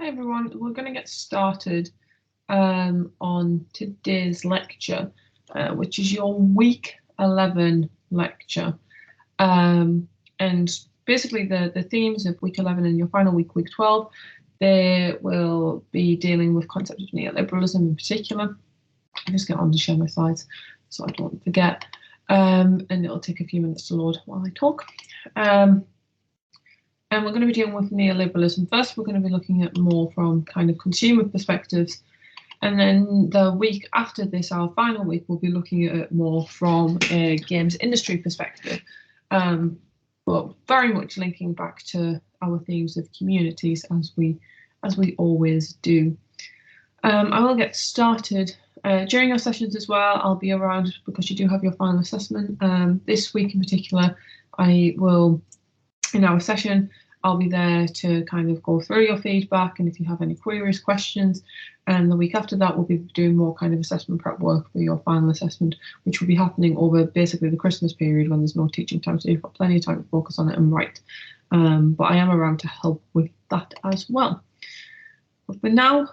Hi everyone, we're going to get started on today's lecture, which is your week 11 lecture. And basically the themes of week 11 and your final week, week 12, they will be dealing with concepts of neoliberalism in particular. I'll just get on to share my slides so I don't forget. And it'll take a few minutes to load while I talk. And we're going to be dealing with neoliberalism. First, we're going to be looking at more from kind of consumer perspectives. And then the week after this, our final week, we'll be looking at it more from a games industry perspective. But very much linking back to our themes of communities as we always do. I will get started during your sessions as well. I'll be around because you do have your final assessment. This week in particular, I will, in our session, I'll be there to kind of go through your feedback and if you have any queries, questions. And the week after that, we'll be doing more kind of assessment prep work for your final assessment, which will be happening over basically the Christmas period when there's no teaching time, so you've got plenty of time to focus on it and write. But I am around to help with that as well. But for now,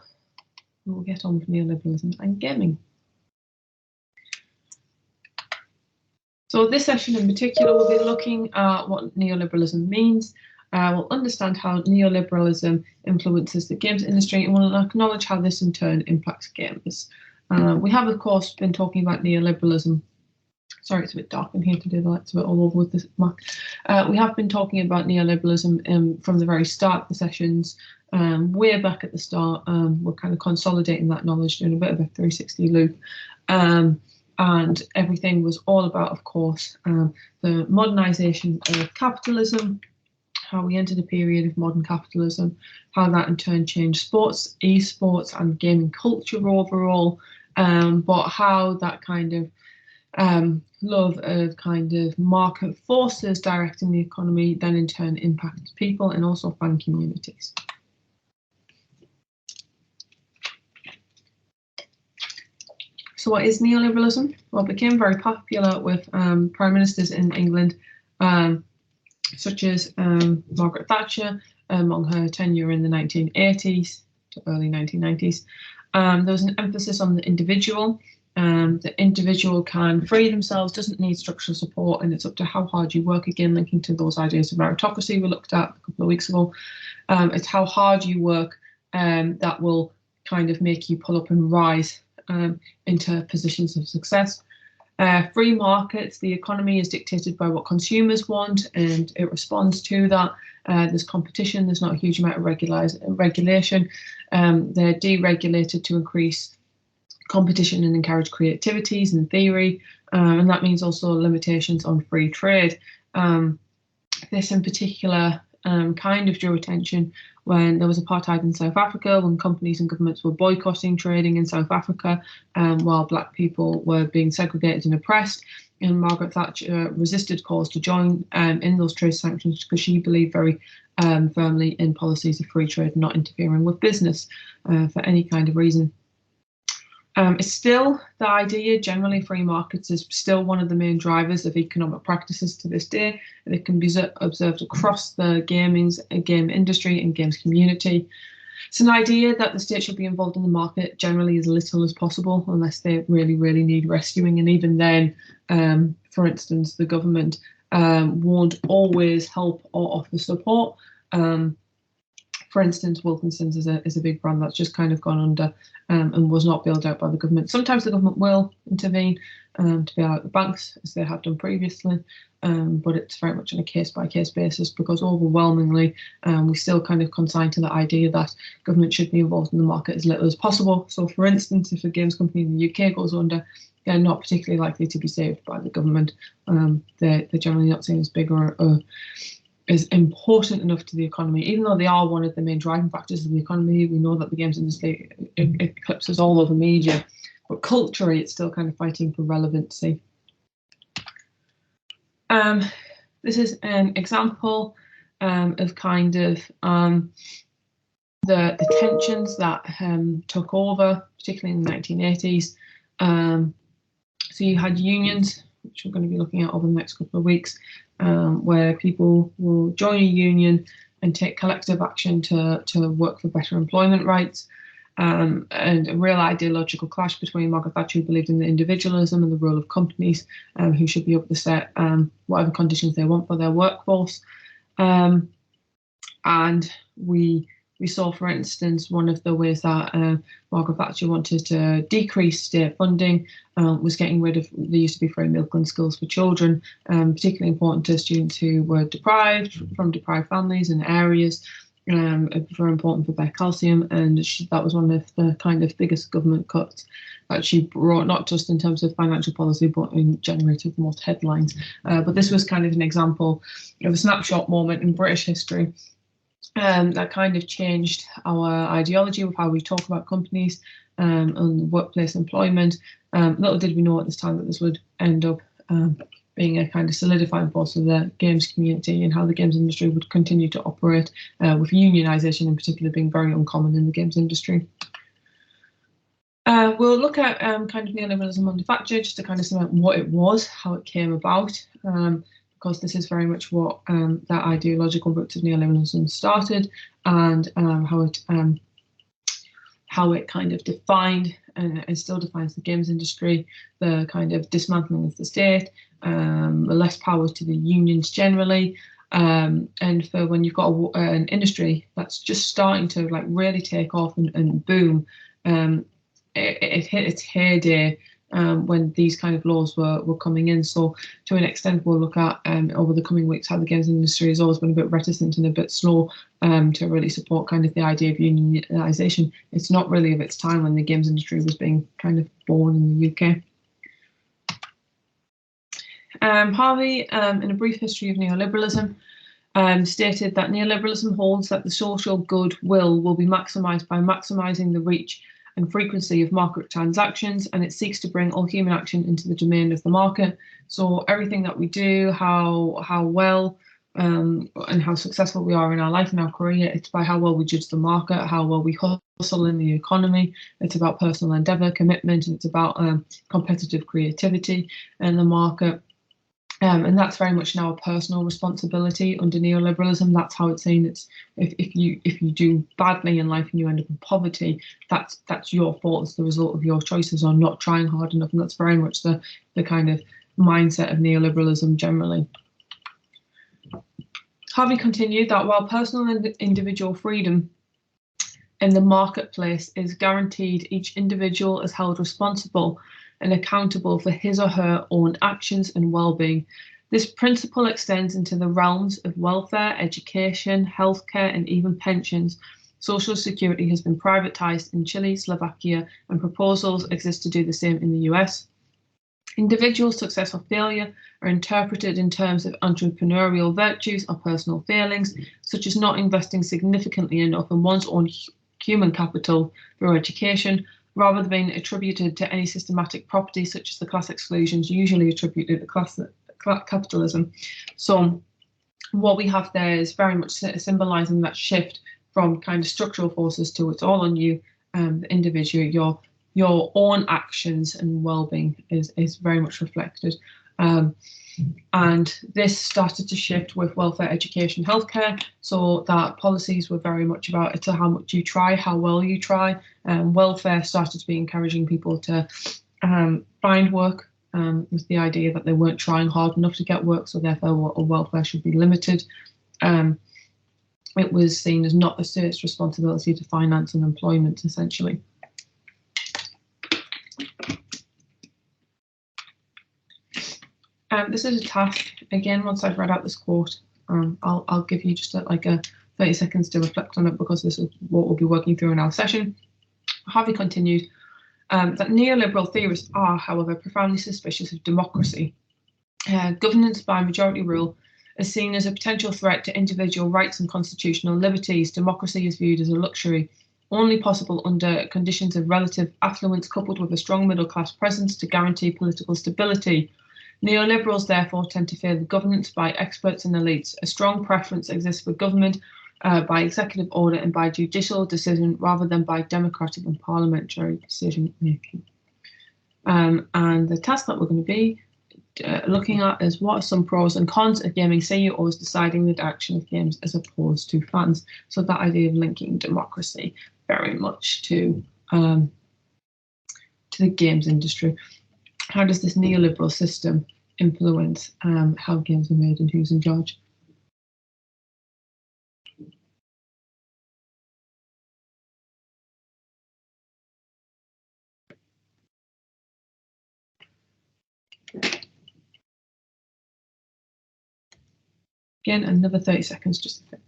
we'll get on with neoliberalism and gaming. So this session in particular, we'll be looking at what neoliberalism means. We'll understand how neoliberalism influences the games industry, and we'll acknowledge how this in turn impacts gamers. We have, of course, been talking about neoliberalism. Sorry, it's a bit dark in here today, the light's a bit all over with this mark. We have been talking about neoliberalism from the very start of the sessions, way back at the start. We're kind of consolidating that knowledge, doing a bit of a 360 loop. And everything was all about, of course, the modernisation of capitalism, how we entered a period of modern capitalism, how that in turn changed sports, esports and gaming culture overall, but how that kind of love of kind of market forces directing the economy then in turn impacts people and also fan communities. So what is neoliberalism? Well, it became very popular with prime ministers in England, such as Margaret Thatcher among her tenure in the 1980s to early 1990s. There was an emphasis on the individual. The individual can free themselves, doesn't need structural support, and it's up to how hard you work, again linking to those ideas of meritocracy we looked at a couple of weeks ago. It's how hard you work that will kind of make you pull up and rise into positions of success. Free markets, the economy is dictated by what consumers want and it responds to that. There's competition, there's not a huge amount of regulation. They're deregulated to increase competition and encourage creativities in theory, and that means also limitations on free trade. This in particular kind of drew attention when there was apartheid in South Africa, when companies and governments were boycotting trading in South Africa, while black people were being segregated and oppressed. And Margaret Thatcher resisted calls to join in those trade sanctions because she believed very firmly in policies of free trade, not interfering with business for any kind of reason. It's still the idea, generally free markets is still one of the main drivers of economic practices to this day, and it can be observed across the game industry and games community. It's an idea that the state should be involved in the market generally as little as possible, unless they really, really need rescuing. And even then, for instance, the government won't always help or offer support. For instance, Wilkinson's is a big brand that's just kind of gone under and was not bailed out by the government. Sometimes the government will intervene to bail out the banks, as they have done previously, but it's very much on a case-by-case basis because overwhelmingly we still kind of consign to the idea that government should be involved in the market as little as possible. So, for instance, if a games company in the UK goes under, they're not particularly likely to be saved by the government. They're generally not seen as big or is important enough to the economy, even though they are one of the main driving factors of the economy. We know that the games industry eclipses all over media, but culturally it's still kind of fighting for relevancy. This is an example of kind of the tensions that took over, particularly in the 1980s. So you had unions, which we're going to be looking at over the next couple of weeks, where people will join a union and take collective action to work for better employment rights. And a real ideological clash between Margaret Thatcher, who believed in the individualism and the role of companies, who should be able to set whatever conditions they want for their workforce. And we saw, for instance, one of the ways that Margaret Thatcher wanted to decrease state funding was getting rid of, there used to be free milk and schools for children, particularly important to students who were deprived from deprived families and areas. Very important for their calcium, and that was one of the kind of biggest government cuts that she brought, not just in terms of financial policy, but generated the most headlines. But this was kind of an example of a snapshot moment in British history that kind of changed our ideology of how we talk about companies and workplace employment. Little did we know at this time that this would end up being a kind of solidifying force of the games community and how the games industry would continue to operate, with unionisation in particular being very uncommon in the games industry. We'll look at kind of neoliberalism under Thatcher, just to kind of sum up what it was, how it came about, because this is very much what that ideological roots of neoliberalism started, and how it kind of defined and still defines the games industry, the kind of dismantling of the state, less power to the unions generally, and for when you've got an industry that's just starting to like really take off and boom, it hit its heyday when these kind of laws were coming in. So to an extent, we'll look at over the coming weeks how the games industry has always been a bit reticent and a bit slow to really support kind of the idea of unionisation. It's not really of its time when the games industry was being kind of born in the UK. Harvey, in a brief history of neoliberalism, stated that neoliberalism holds that the social goodwill will be maximised by maximising the reach and frequency of market transactions, and it seeks to bring all human action into the domain of the market. So everything that we do, how well and how successful we are in our life and our career, it's by how well we judge the market, how well we hustle in the economy. It's about personal endeavour, commitment, and it's about competitive creativity in the market. And that's very much now a personal responsibility under neoliberalism. That's how it's seen. It's if you do badly in life and you end up in poverty, that's your fault. It's the result of your choices or not trying hard enough. And that's very much the kind of mindset of neoliberalism generally. Harvey continued that while personal and individual freedom in the marketplace is guaranteed, each individual is held responsible and accountable for his or her own actions and well-being. This principle extends into the realms of welfare, education, healthcare, and even pensions. Social security has been privatised in Chile, Slovakia, and proposals exist to do the same in the US. Individual success or failure are interpreted in terms of entrepreneurial virtues or personal failings, such as not investing significantly enough in one's own human capital through education, rather than being attributed to any systematic property, such as the class exclusions usually attributed to capitalism. So what we have there is very much symbolising that shift from kind of structural forces to it's all on you, the individual, your own actions and well-being is very much reflected. And this started to shift with welfare, education, healthcare, so that policies were very much about it's how much you try, how well you try. Welfare started to be encouraging people to find work, with the idea that they weren't trying hard enough to get work, so therefore welfare should be limited. It was seen as not the state's responsibility to finance unemployment, essentially. This is a task. Again, once I've read out this quote, I'll give you just like a 30 seconds to reflect on it, because this is what we'll be working through in our session. Harvey continued that neoliberal theorists are, however, profoundly suspicious of democracy. Governance by majority rule is seen as a potential threat to individual rights and constitutional liberties. Democracy is viewed as a luxury, only possible under conditions of relative affluence coupled with a strong middle class presence to guarantee political stability. Neoliberals therefore tend to favour governance by experts and elites. A strong preference exists for government by executive order and by judicial decision rather than by democratic and parliamentary decision making. And the task that we're going to be looking at is what are some pros and cons of gaming CEOs deciding the direction of games as opposed to fans. So that idea of linking democracy very much to the games industry. How does this neoliberal system influence how games are made and who's in charge? Again, another 30 seconds just to think.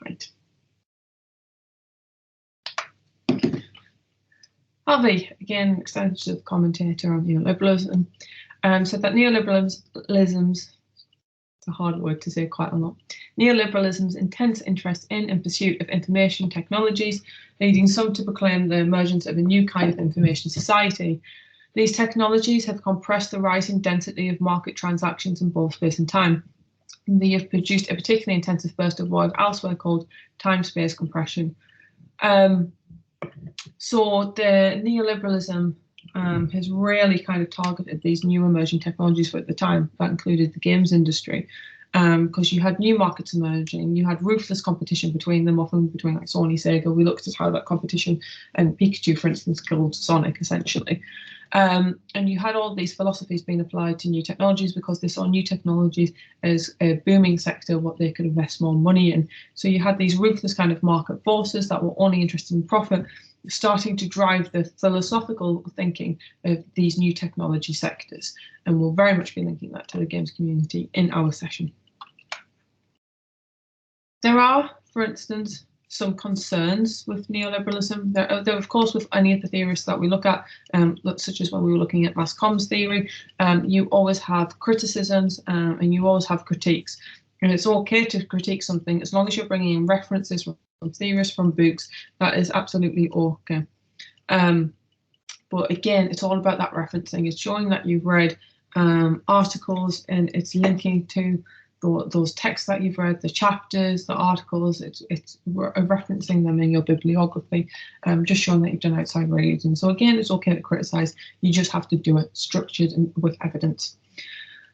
Right. Harvey, again, extensive commentator on neoliberalism, said that neoliberalism's, it's a hard word to say quite a lot, neoliberalism's intense interest in and pursuit of information technologies, leading some to proclaim the emergence of a new kind of information society. These technologies have compressed the rising density of market transactions in both space and time. They have produced a particularly intensive burst of what I've elsewhere called time-space compression. So the neoliberalism has really kind of targeted these new emerging technologies at the time. That included the games industry, because you had new markets emerging, you had ruthless competition between them, often between like Sony, Sega. We looked at how that competition, and Pikachu, for instance, killed Sonic essentially. And you had all these philosophies being applied to new technologies because they saw new technologies as a booming sector, what they could invest more money in. So you had these ruthless kind of market forces that were only interested in profit, starting to drive the philosophical thinking of these new technology sectors. And we'll very much be linking that to the games community in our session. There are, for instance, some concerns with neoliberalism. There are, of course, with any of the theorists that we look at, such as when we were looking at mass comms theory, you always have criticisms and you always have critiques. And it's okay to critique something as long as you're bringing in references from theorists, from books. That is absolutely okay. But again, it's all about that referencing. It's showing that you've read articles, and it's linking to those texts that you've read, the chapters, the articles. It's referencing them in your bibliography, just showing that you've done outside reading. So again, it's okay to criticize. You just have to do it structured and with evidence.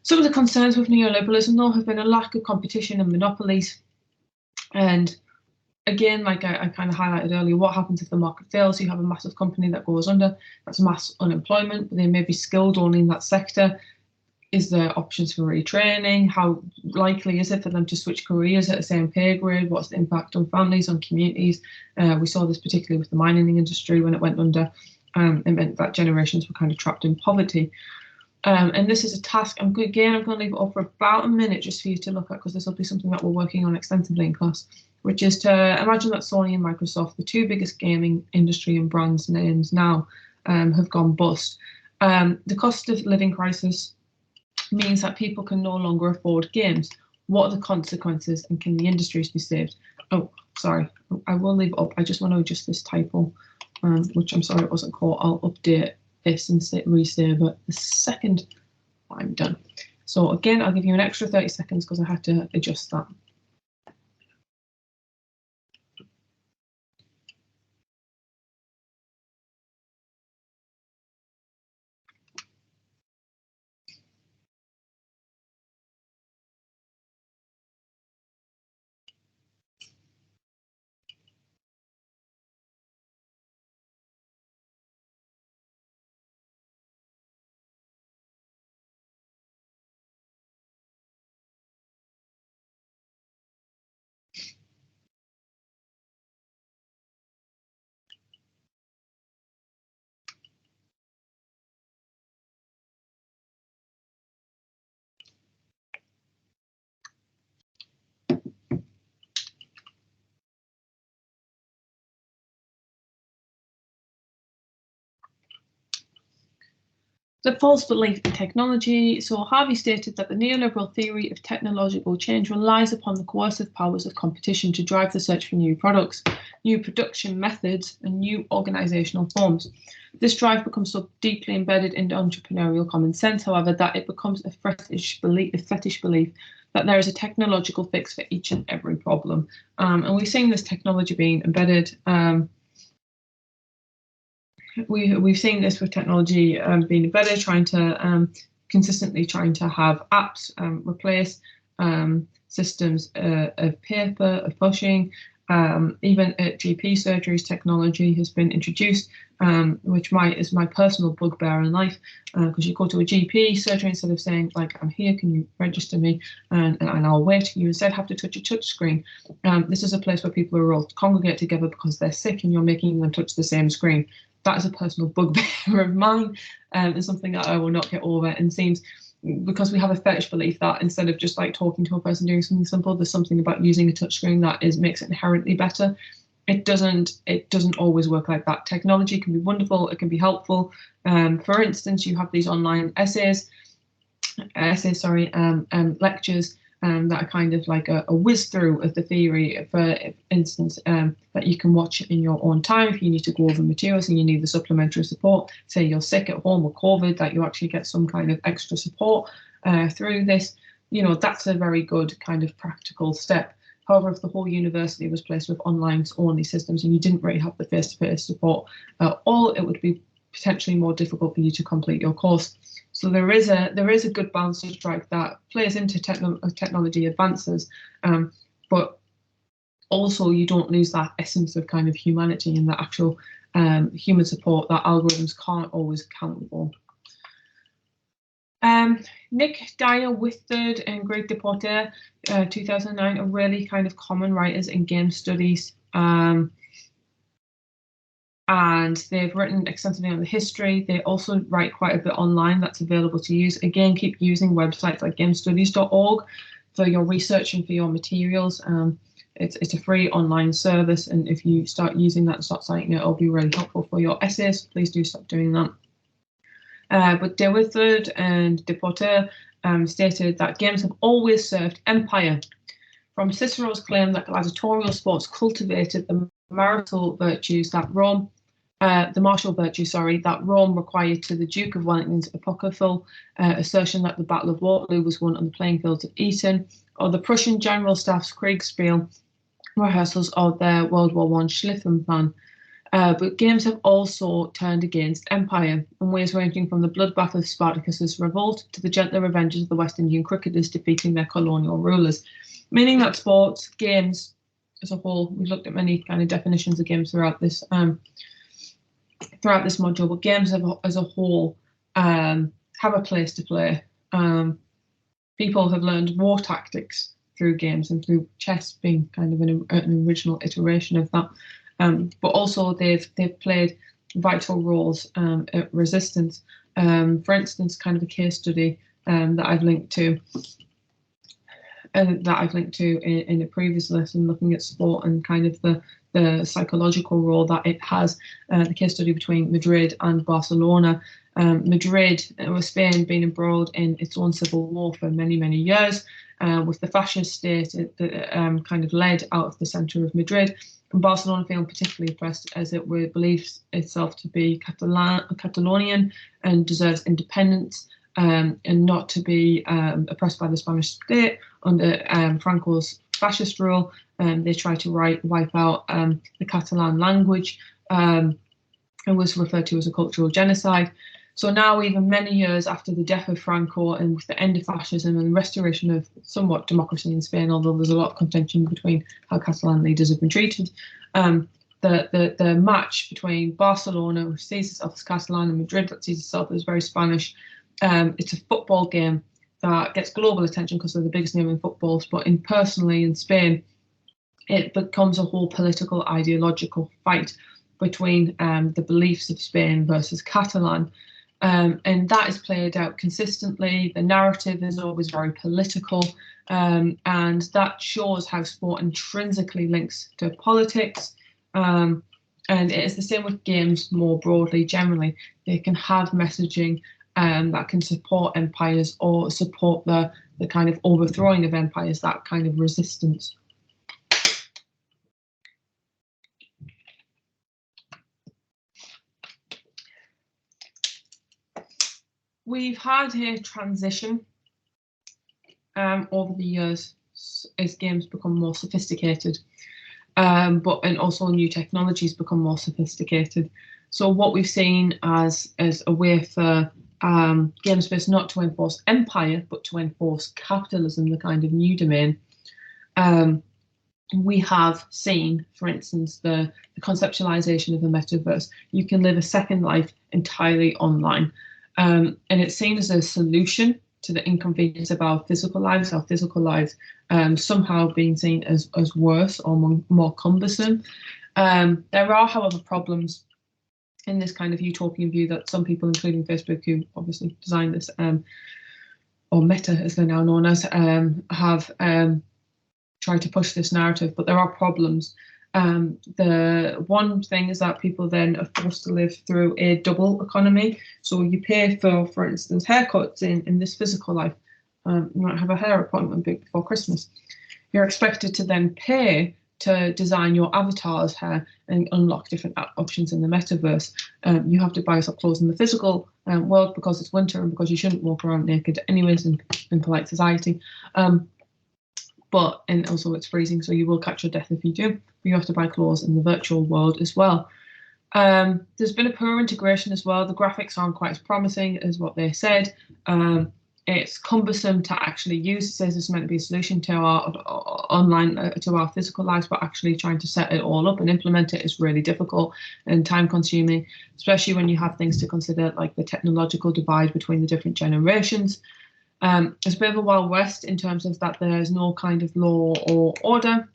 Some of the concerns with neoliberalism, though, have been a lack of competition and monopolies. And again, like I kind of highlighted earlier, what happens if the market fails? You have a massive company that goes under. That's mass unemployment. They may be skilled only in that sector. Is there options for retraining? How likely is it for them to switch careers at the same pay grade? What's the impact on families, on communities? We saw this particularly with the mining industry when it went under. It meant that generations were kind of trapped in poverty. And this is a task, I'm going to leave it up for about a minute just for you to look at, because this will be something that we're working on extensively in class, which is to imagine that Sony and Microsoft, the two biggest gaming industry and brands names now, have gone bust. The cost of living crisis means that people can no longer afford games. What are the consequences, and can the industries be saved? Oh, sorry, I will leave it up. I just want to adjust this typo, which I'm sorry it wasn't caught. I'll update this and resave it the second I'm done. So again, I'll give you an extra 30 seconds because I had to adjust that. The false belief in technology. So Harvey stated that the neoliberal theory of technological change relies upon the coercive powers of competition to drive the search for new products, new production methods, and new organisational forms. This drive becomes so deeply embedded into entrepreneurial common sense, however, that it becomes a fetish belief that there is a technological fix for each and every problem. And we've seen this technology being embedded. We've seen this with technology being embedded, consistently trying to have apps replace systems of paper, of pushing. Even at GP surgeries, technology has been introduced, which is my personal bugbear in life, because you go to a GP surgery, instead of saying, like, I'm here, can you register me, and I'll wait, you instead have to touch a touch screen. This is a place where people are all congregate together because they're sick, and you're making them touch the same screen. That is a personal bugbear of mine, and something that I will not get over. And seems, because we have a fetish belief that instead of just like talking to a person doing something simple, there's something about using a touchscreen that makes it inherently better. It doesn't always work like that. Technology can be wonderful, it can be helpful. For instance, you have these online lectures that are kind of like a whiz through of the theory, for instance, that you can watch in your own time if you need to go over materials and you need the supplementary support. Say you're sick at home with COVID, that you actually get some kind of extra support through this. You know, that's a very good kind of practical step. However, if the whole university was placed with online-only systems and you didn't really have the face-to-face support at all, it would be potentially more difficult for you to complete your course. So there is a good balance to strike that plays into technology advances, but also you don't lose that essence of kind of humanity and the actual human support that algorithms can't always account for. Nick Dyer, Whitford, and Greg Deporter, 2009, are really kind of common writers in game studies. And they've written extensively on the history. They also write quite a bit online that's available to use. Again, keep using websites like gamestudies.org for your research and for your materials. It's a free online service, and if you start using that and start citing it, it'll be really helpful for your essays. Please do stop doing that. But De Whitford and Deporter stated that games have always served empire. From Cicero's claim that gladiatorial sports cultivated the martial virtues that Rome required to the Duke of Wellington's apocryphal assertion that the Battle of Waterloo was won on the playing fields of Eton, or the Prussian General Staff's Kriegspiel rehearsals of their World War I Schlieffen. But games have also turned against empire in ways ranging from the bloodbath of Spartacus's revolt to the gentler revenges of the West Indian cricketers defeating their colonial rulers. Meaning that sports, games as a whole, we've looked at many kind of definitions of games throughout this module, but games as a whole have a place to play. People have learned war tactics through games, and through chess being kind of an original iteration of that. But also they've played vital roles at resistance. For instance, kind of a case study that I've linked to in a previous lesson, looking at sport and kind of the psychological role that it has. The case study between Madrid and Barcelona. Madrid, with Spain being embroiled in its own civil war for many, many years, with the fascist state kind of led out of the centre of Madrid. And Barcelona feeling particularly oppressed, as it believes itself to be Catalonian and deserves independence, and not to be oppressed by the Spanish state under Franco's fascist rule. They tried to wipe out the Catalan language. It was referred to as a cultural genocide. So now, even many years after the death of Franco and with the end of fascism and restoration of somewhat democracy in Spain, although there's a lot of contention between how Catalan leaders have been treated, the match between Barcelona, which sees itself as Catalan, and Madrid, that sees itself as very Spanish, it's a football game that gets global attention because they're the biggest name in footballs, but personally in Spain, it becomes a whole political, ideological fight between the beliefs of Spain versus Catalan. And that is played out consistently. The narrative is always very political, and that shows how sport intrinsically links to politics. And it is the same with games more broadly. Generally, they can have messaging that can support empires or support the kind of overthrowing of empires, that kind of resistance. we've had a transition over the years as games become more sophisticated, and also new technologies become more sophisticated. So what we've seen as a way for game space not to enforce empire, but to enforce capitalism, the kind of new domain. We have seen, for instance, the conceptualization of the metaverse. You can live a second life entirely online, and it's seen as a solution to the inconvenience of our physical lives somehow being seen as worse or more cumbersome. There are, however, problems in this kind of utopian view that some people, including Facebook, who obviously designed this, or Meta as they're now known as, have tried to push this narrative, but there are problems. The one thing is that people then are forced to live through a double economy. So you pay for instance, haircuts in this physical life. You might have a hair appointment before Christmas. You're expected to then pay to design your avatar's hair and unlock different options in the metaverse. You have to buy yourself clothes in the physical world because it's winter and because you shouldn't walk around naked anyways in polite society. And also it's freezing, so you will catch your death if you do. But you have to buy clothes in the virtual world as well. There's been a poor integration as well. The graphics aren't quite as promising as what they said. It's cumbersome to actually use. It says it's meant to be a solution to our online, to our physical lives, but actually trying to set it all up and implement it is really difficult and time consuming, especially when you have things to consider like the technological divide between the different generations. It's a bit of a Wild West in terms of that there's no kind of law or order.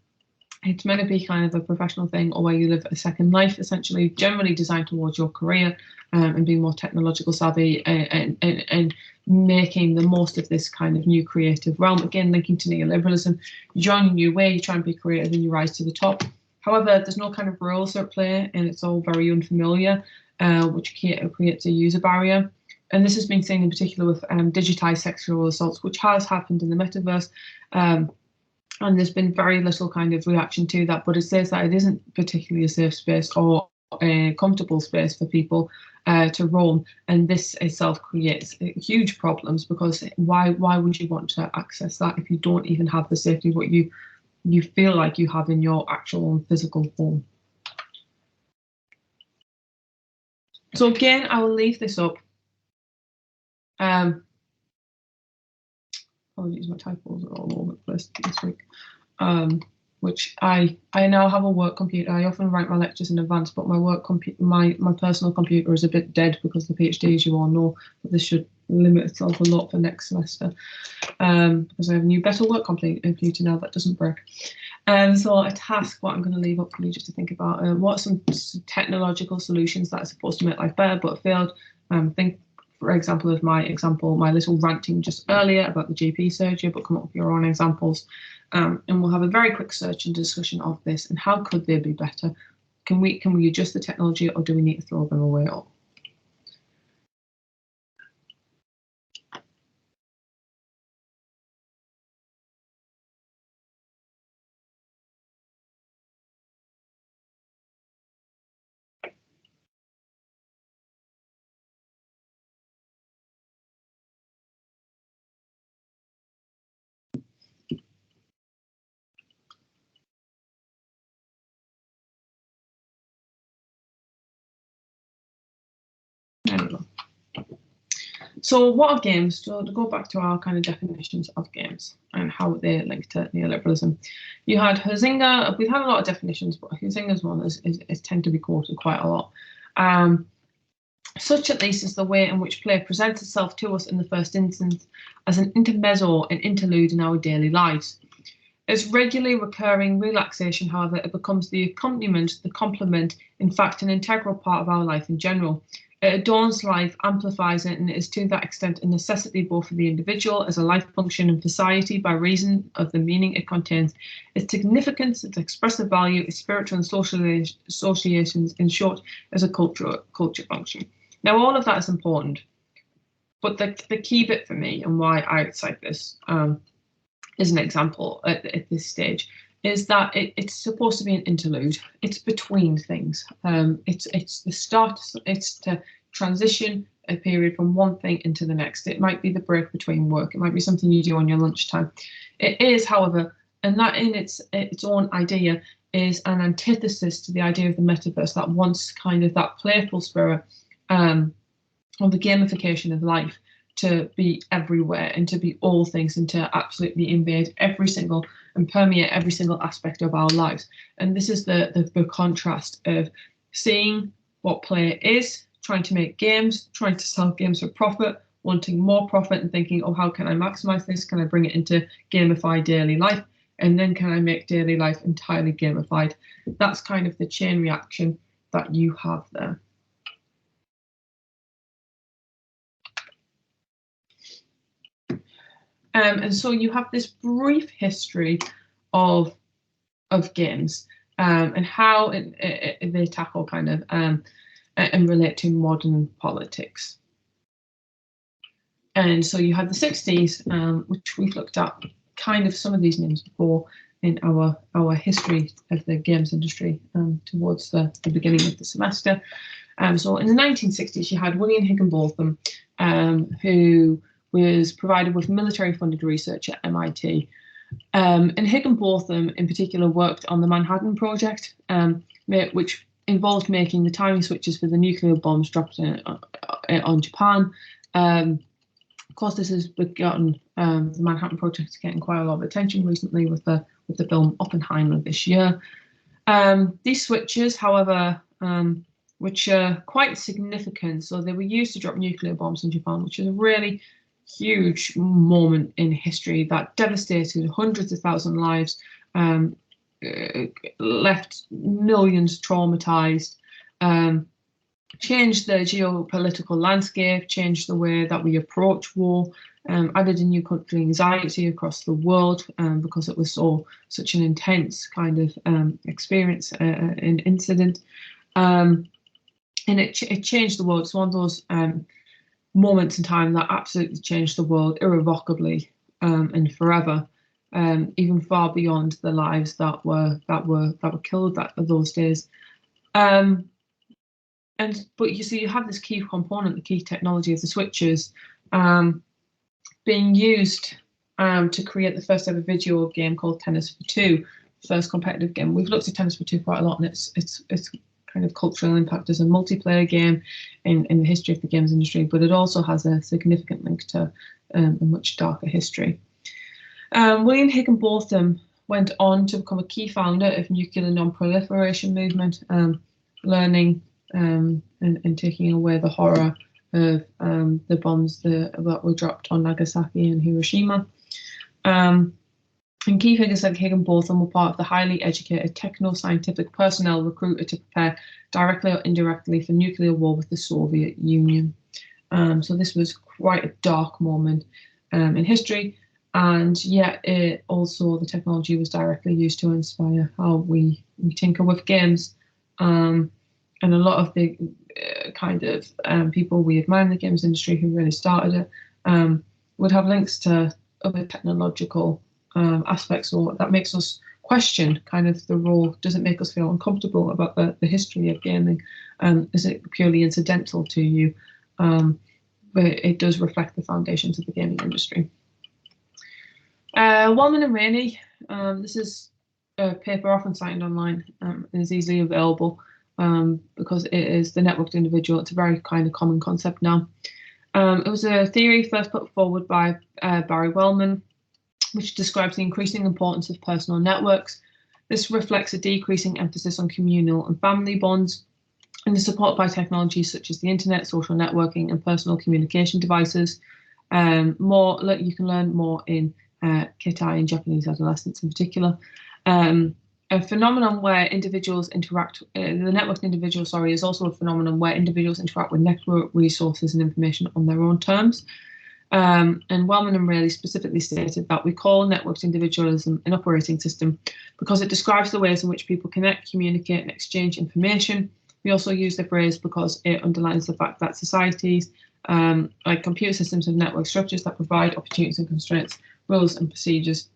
It's meant to be kind of a professional thing, or where you live a second life, essentially, generally designed towards your career and being more technological savvy and making the most of this kind of new creative realm. Again, linking to neoliberalism, you join a new way, you try and be creative and you rise to the top. However, there's no kind of rules at play and it's all very unfamiliar, which creates a user barrier. And this has been seen in particular with digitized sexual assaults, which has happened in the metaverse. And there's been very little kind of reaction to that, but it says that it isn't particularly a safe space or a comfortable space for people to roam. And this itself creates huge problems, because why would you want to access that if you don't even have the safety what you feel like you have in your actual physical home? So again, I will leave this up. Apologies, my typos are all over the place this week. Which I now have a work computer. I often write my lectures in advance, but my work my personal computer is a bit dead because the PhD, as you all know, but this should limit itself a lot for next semester, because I have a new, better work computer now that doesn't break. So a task, what I'm going to leave up for you just to think about, what are some technological solutions that are supposed to make life better but failed? Think, for example, of my little ranting just earlier about the GP surgery, but come up with your own examples. And we'll have a very quick search and discussion of this and how could they be better? Can we adjust the technology, or do we need to throw them away all? There we go. So what are games? So to go back to our kind of definitions of games and how they link to neoliberalism. You had Huizinga. We've had a lot of definitions, but Huizinga's one is tend to be quoted quite a lot. Such, at least, is the way in which play presents itself to us in the first instance as an intermezzo, an interlude in our daily lives. As regularly recurring relaxation, however, it becomes the accompaniment, the complement, in fact, an integral part of our life in general. It adorns life, amplifies it, and is to that extent a necessity both for the individual as a life function and society by reason of the meaning it contains, its significance, its expressive value, its spiritual and social associations, in short, as a culture function. Now, all of that is important, but the key bit for me and why I cite this as an example at this stage is that it's supposed to be an interlude. It's between things. It's the start. It's to transition a period from one thing into the next. It might be the break between work. It might be something you do on your lunchtime. It is, however, and that in its own idea is an antithesis to the idea of the metaverse that wants kind of that playful spirit or the gamification of life to be everywhere and to be all things and to absolutely invade every single and permeate every single aspect of our lives. And this is the contrast of seeing what play is, trying to make games, trying to sell games for profit, wanting more profit and thinking, oh, how can I maximize this? Can I bring it into gamified daily life? And then can I make daily life entirely gamified? That's kind of the chain reaction that you have there. And so you have this brief history of games and how they tackle kind of and relate to modern politics. And so you had the 60s, which we've looked at kind of some of these names before in our history of the games industry towards the beginning of the semester. So in the 1960s, you had William Higginbotham, who was provided with military-funded research at MIT. And Higginbotham, in particular, worked on the Manhattan Project, which involved making the timing switches for the nuclear bombs dropped on Japan. Of course, this has begotten the Manhattan Project getting quite a lot of attention recently with the film Oppenheimer this year. These switches, however, which are quite significant, so they were used to drop nuclear bombs in Japan, which is a really huge moment in history that devastated hundreds of thousands of lives, left millions traumatized, changed the geopolitical landscape, changed the way that we approach war, added a new country anxiety across the world because it was such an intense kind of experience and incident. And it changed the world. It's one of those moments in time that absolutely changed the world irrevocably and forever, even far beyond the lives that were killed those days. But you see, you have this key component, the key technology of the switches, being used to create the first ever video game called Tennis for Two, first competitive game. We've looked at Tennis for Two quite a lot, and its kind of cultural impact as a multiplayer game in the history of the games industry, but it also has a significant link to a much darker history. William Higginbotham went on to become a key founder of nuclear non-proliferation movement, learning and taking away the horror of the bombs that were dropped on Nagasaki and Hiroshima. And key figures like Higginbotham were part of the highly educated techno-scientific personnel recruited to prepare directly or indirectly for nuclear war with the Soviet Union. So this was quite a dark moment in history, and yet it also, the technology was directly used to inspire how we tinker with games. And a lot of the kind of people we admire in the games industry who really started it would have links to other technological aspects, or that makes us question kind of the role. Does it make us feel uncomfortable about the history of gaming? Is it purely incidental to you? But it does reflect the foundations of the gaming industry. Wellman and Rainey, this is a paper often cited online and is easily available because it is the networked individual. It's a very kind of common concept now. It was a theory first put forward by Barry Wellman, which describes the increasing importance of personal networks. This reflects a decreasing emphasis on communal and family bonds, and is supported by technologies such as the internet, social networking, and personal communication devices. You can learn more in Kitai and Japanese adolescents in particular. A phenomenon where individuals interact, the networked individual, is also a phenomenon where individuals interact with network resources and information on their own terms. And Wellman and Rayleigh specifically stated that we call networked individualism an operating system because it describes the ways in which people connect, communicate, and exchange information. We also use the phrase because it underlines the fact that societies, like computer systems, have network structures that provide opportunities and constraints, rules and procedures.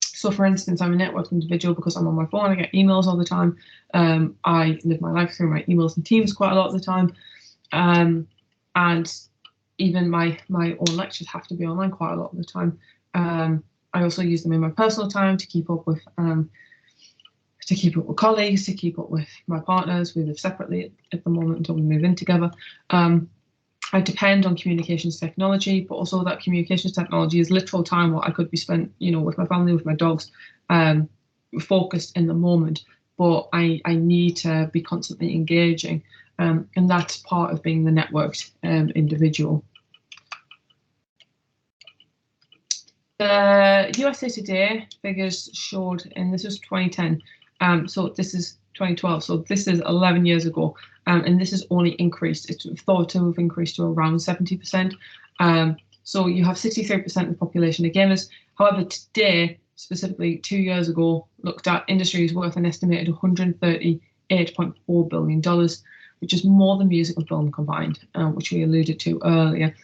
So, for instance, I'm a networked individual because I'm on my phone, I get emails all the time. I live my life through my emails and Teams quite a lot of the time. and even my own lectures have to be online quite a lot of the time. I also use them in my personal time to keep up with colleagues, to keep up with my partners. We live separately at the moment until we move in together. I depend on communications technology, but also that communications technology is literal time what I could be spent, with my family, with my dogs, focused in the moment. But I need to be constantly engaging, and that's part of being the networked individual. The USA Today figures showed, and this was 2010, so this is 2012, so this is 11 years ago, and this has only increased. It's thought to have increased to around 70%. So you have 63% of the population are gamers. However, today, specifically 2 years ago, looked at, industry is worth an estimated $138.4 billion, which is more than music and film combined, which we alluded to earlier.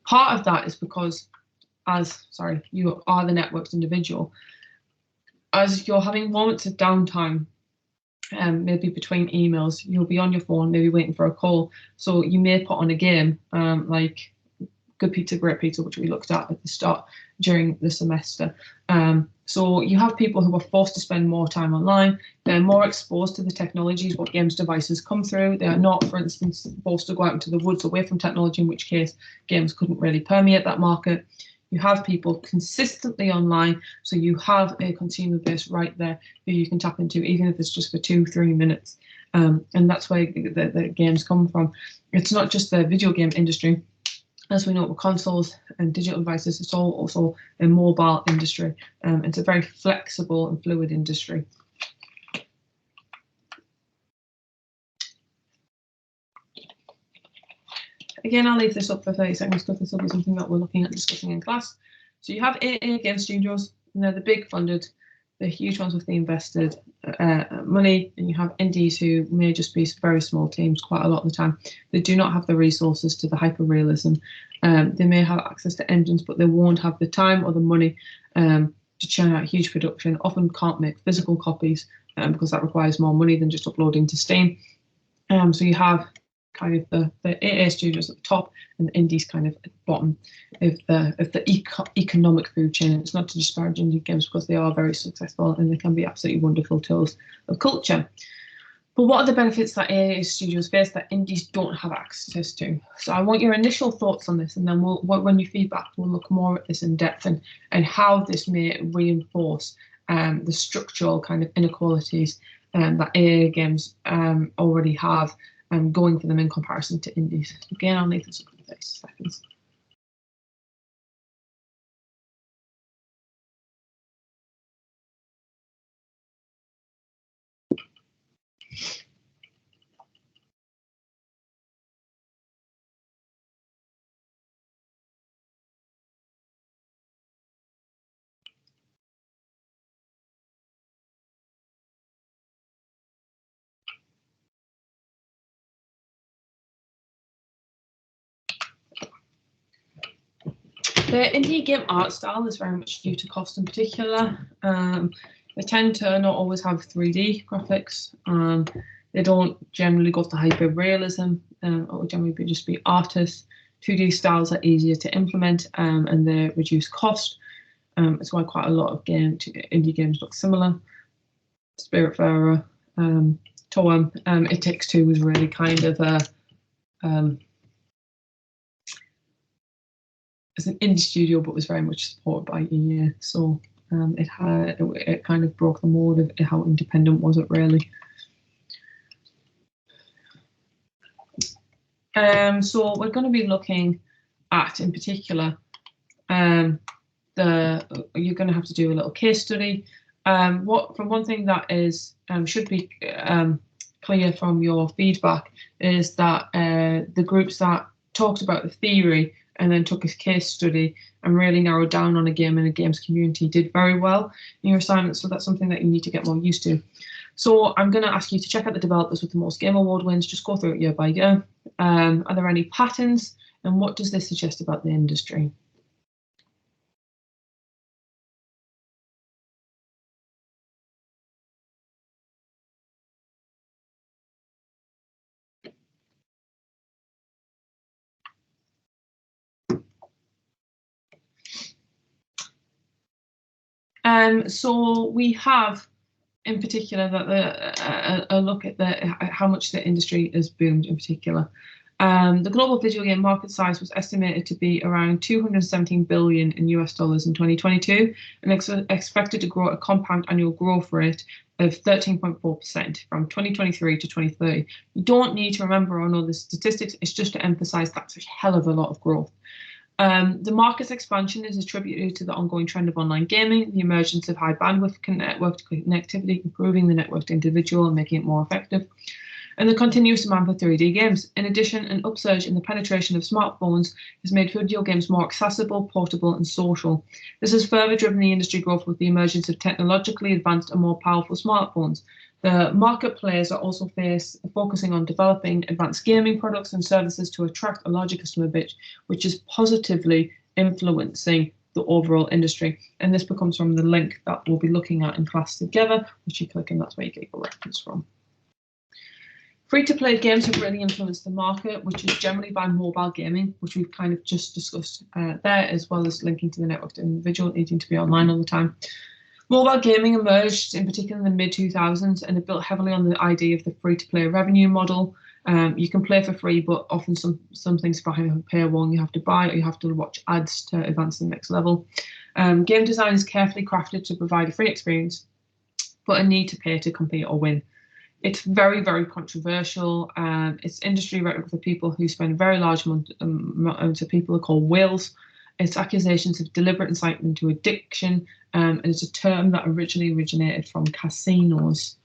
Part of that is because you are the networked individual. As you're having moments of downtime, maybe between emails, you'll be on your phone, maybe waiting for a call. So you may put on a game like Good Pizza, Great Pizza, which we looked at the start during the semester. So you have people who are forced to spend more time online. They're more exposed to the technologies what games devices come through. They are not, for instance, forced to go out into the woods away from technology, in which case games couldn't really permeate that market. You have people consistently online, so you have a consumer base right there who you can tap into, even if it's just for 2-3 minutes. And that's where the games come from. It's not just the video game industry. As we know, with consoles and digital devices, it's also a mobile industry. It's a very flexible and fluid industry. Again, I'll leave this up for 30 seconds because this will be something that we're looking at discussing in class. So you have AA game studios, and they're the big funded, the huge ones with the invested money, and you have indies who may just be very small teams quite a lot of the time. They do not have the resources to the hyper-realism. They may have access to engines, but they won't have the time or the money to churn out huge production, often can't make physical copies because that requires more money than just uploading to Steam. So you have kind of the AA studios at the top and the indies kind of at the bottom of the economic food chain. It's not to disparage indie games because they are very successful and they can be absolutely wonderful tools of culture. But what are the benefits that AA studios face that indies don't have access to? So I want your initial thoughts on this, and then when you feedback, we'll look more at this in depth and how this may reinforce the structural kind of inequalities that AA games already have going for them in comparison to indies. Again, I'll leave this up for 30 seconds. The indie game art style is very much due to cost in particular. They tend to not always have 3D graphics. They don't generally go for hyper-realism, or generally just be artists. 2D styles are easier to implement and they reduce cost. It's why quite a lot of indie games look similar. Spiritfarer, Toem, It Takes Two was really kind of a it's an indie studio, but was very much supported by EEM. So it kind of broke the mold of how independent was it really. So we're going to be looking at, in particular, you're going to have to do a little case study. One thing that is should be clear from your feedback is that the groups that talked about the theory and then took a case study and really narrowed down on a game in a games community did very well in your assignments. So that's something that you need to get more used to. So I'm going to ask you to check out the developers with the most game award wins. Just go through it year by year. Are there any patterns, and what does this suggest about the industry? So we have, in particular, that a look at how much the industry has boomed in particular. The global video game market size was estimated to be around 217 billion in US dollars in 2022, and expected to grow at a compound annual growth rate of 13.4% from 2023 to 2030. You don't need to remember or know the statistics, it's just to emphasize that's a hell of a lot of growth. The market's expansion is attributed to the ongoing trend of online gaming, the emergence of high bandwidth network connectivity, improving the networked individual and making it more effective, and the continuous demand for 3D games. In addition, an upsurge in the penetration of smartphones has made video games more accessible, portable, and social. This has further driven the industry growth with the emergence of technologically advanced and more powerful smartphones. The market players are also focusing on developing advanced gaming products and services to attract a larger customer base, which is positively influencing the overall industry. And this becomes from the link that we'll be looking at in class together, which you click and that's where you get your reference from. Free-to-play games have really influenced the market, which is generally by mobile gaming, which we've kind of just discussed there, as well as linking to the networked individual needing to be online all the time. Mobile gaming emerged in particular in the mid-2000s and it built heavily on the idea of the free-to-play revenue model. You can play for free, but often some things behind a paywall you have to buy or you have to watch ads to advance to the next level. Game design is carefully crafted to provide a free experience, but a need to pay to compete or win. It's very, very controversial. It's industry rhetoric for people who spend very large amounts of people are called whales. It's accusations of deliberate incitement to addiction, and it's a term that originally originated from casinos.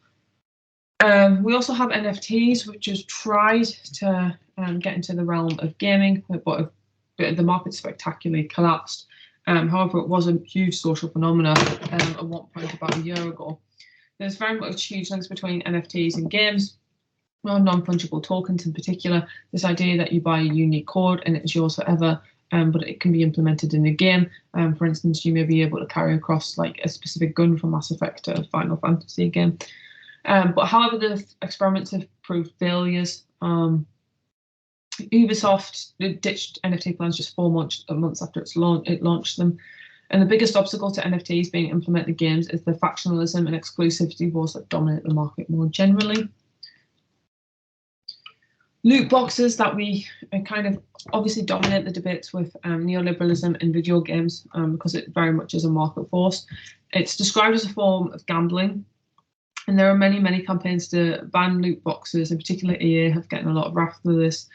We also have NFTs, which has tried to get into the realm of gaming, but the market spectacularly collapsed. However, it was a huge social phenomenon at one point about a year ago. There's very much huge links between NFTs and games, non-fungible tokens in particular. This idea that you buy a unique code and it's yours forever, but it can be implemented in a game. For instance, you may be able to carry across like a specific gun from Mass Effect to a Final Fantasy game. But however, the experiments have proved failures. Ubisoft ditched NFT plans just 4 months after it launched them. And the biggest obstacle to NFTs being implemented in games is the factionalism and exclusivity wars that dominate the market more generally. Loot boxes that we kind of obviously dominate the debates with neoliberalism in video games because it very much is a market force. It's described as a form of gambling, and there are many, many campaigns to ban loot boxes. In particular, EA have gotten a lot of wrath for this.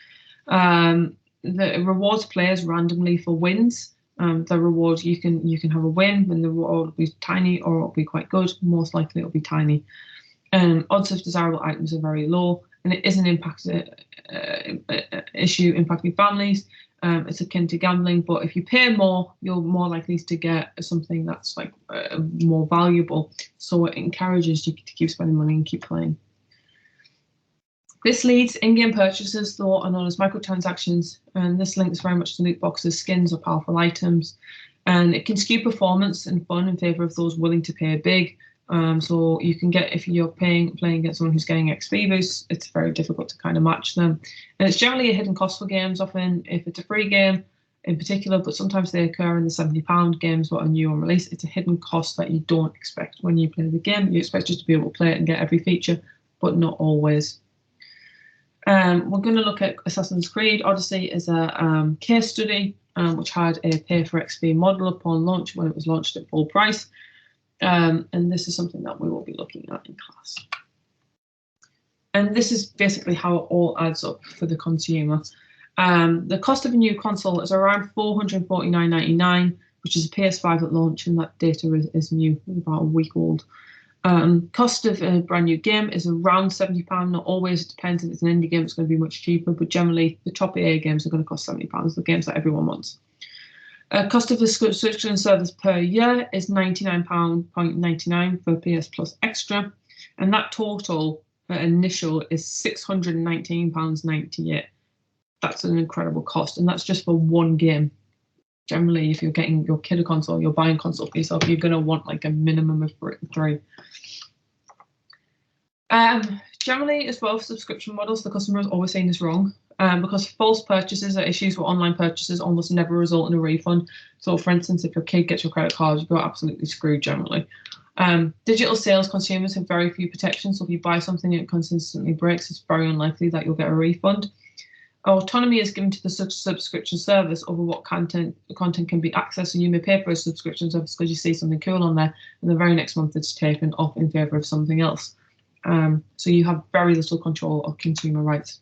The rewards players randomly for wins. The reward, you can have a win and the reward will be tiny or it'll be quite good. Most likely it'll be tiny. Odds of desirable items are very low, and it is an issue impacting families. It's akin to gambling, but if you pay more, you're more likely to get something that's like more valuable. So it encourages you to keep spending money and keep playing. This leads in-game purchases, though, are known as microtransactions, and this links very much to loot boxes, skins, or powerful items. And it can skew performance and fun in favour of those willing to pay big. So you can get, if you're playing against someone who's getting XP boosts, it's very difficult to kind of match them. And it's generally a hidden cost for games, often if it's a free game in particular, but sometimes they occur in the £70 games that are new on release. It's a hidden cost that you don't expect when you play the game. You expect just to be able to play it and get every feature, but not always. We're going to look at Assassin's Creed Odyssey as a case study, which had a pay for XP model upon launch when it was launched at full price. And this is something that we will be looking at in class. And this is basically how it all adds up for the consumer. The cost of a new console is around $449.99, which is a PS5 at launch, and that data is new, about a week old. Cost of a brand new game is around £70. Not always, it depends. If it's an indie game, it's going to be much cheaper, but generally the top EA games are going to cost £70, the games that everyone wants. Cost of the subscription service per year is £99.99 for PS Plus Extra, and that total initial is £619.98. That's an incredible cost, and that's just for one game. Generally, if you're getting your kid a console, you're buying a console for yourself, you're going to want like a minimum of 3. Generally, as well, for subscription models, the customer is always saying this wrong. because false purchases or issues with online purchases almost never result in a refund. So for instance, if your kid gets your credit card, you're absolutely screwed generally. Digital sales consumers have very few protections. So if you buy something and it consistently breaks, it's very unlikely that you'll get a refund. Autonomy is given to the subscription service over what content can be accessed. So you may pay for a subscription service because you see something cool on there, and the very next month it's taken off in favour of something else. So you have very little control of consumer rights.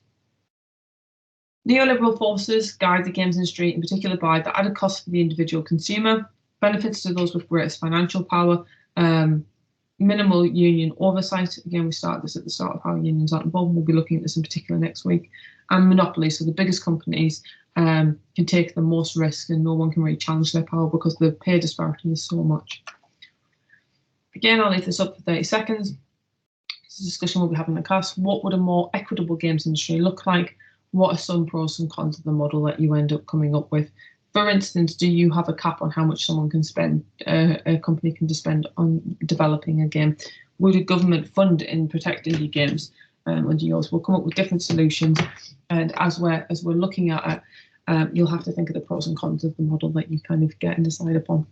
Neoliberal forces guide the games industry, in particular by the added cost for the individual consumer, benefits to those with greatest financial power, minimal union oversight. Again, we started this at the start of how unions aren't involved. We'll be looking at this in particular next week. And monopoly, so the biggest companies can take the most risk and no one can really challenge their power because the pay disparity is so much. Again, I'll leave this up for 30 seconds. This is a discussion we'll be having in class. What would a more equitable games industry look like? What are some pros and cons of the model that you end up coming up with? For instance, do you have a cap on how much someone can spend, a company can spend on developing a game? Would a government fund in protect indie games under yours? We'll come up with different solutions, and as we're looking at it, you'll have to think of the pros and cons of the model that you kind of get and decide upon.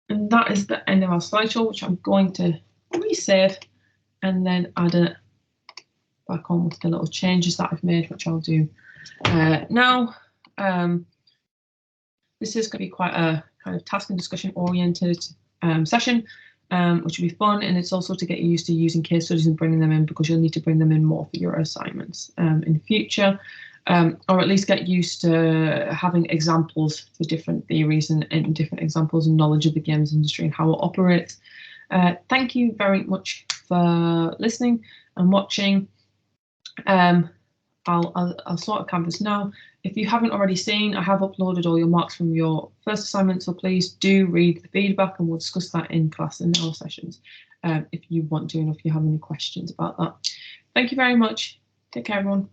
And that is the end of our slideshow, which I'm going to resave and then add it back on with the little changes that I've made, which I'll do now. This is going to be quite a kind of task and discussion oriented session, which will be fun, and it's also to get you used to using case studies and bringing them in, because you'll need to bring them in more for your assignments in future. Or at least get used to having examples for different theories and different examples and knowledge of the games industry and how it operates. Thank you very much for listening and watching. I'll sort of Canvas now. If you haven't already seen, I have uploaded all your marks from your first assignment, so please do read the feedback and we'll discuss that in class in our sessions if you want to and if you have any questions about that. Thank you very much. Take care, everyone.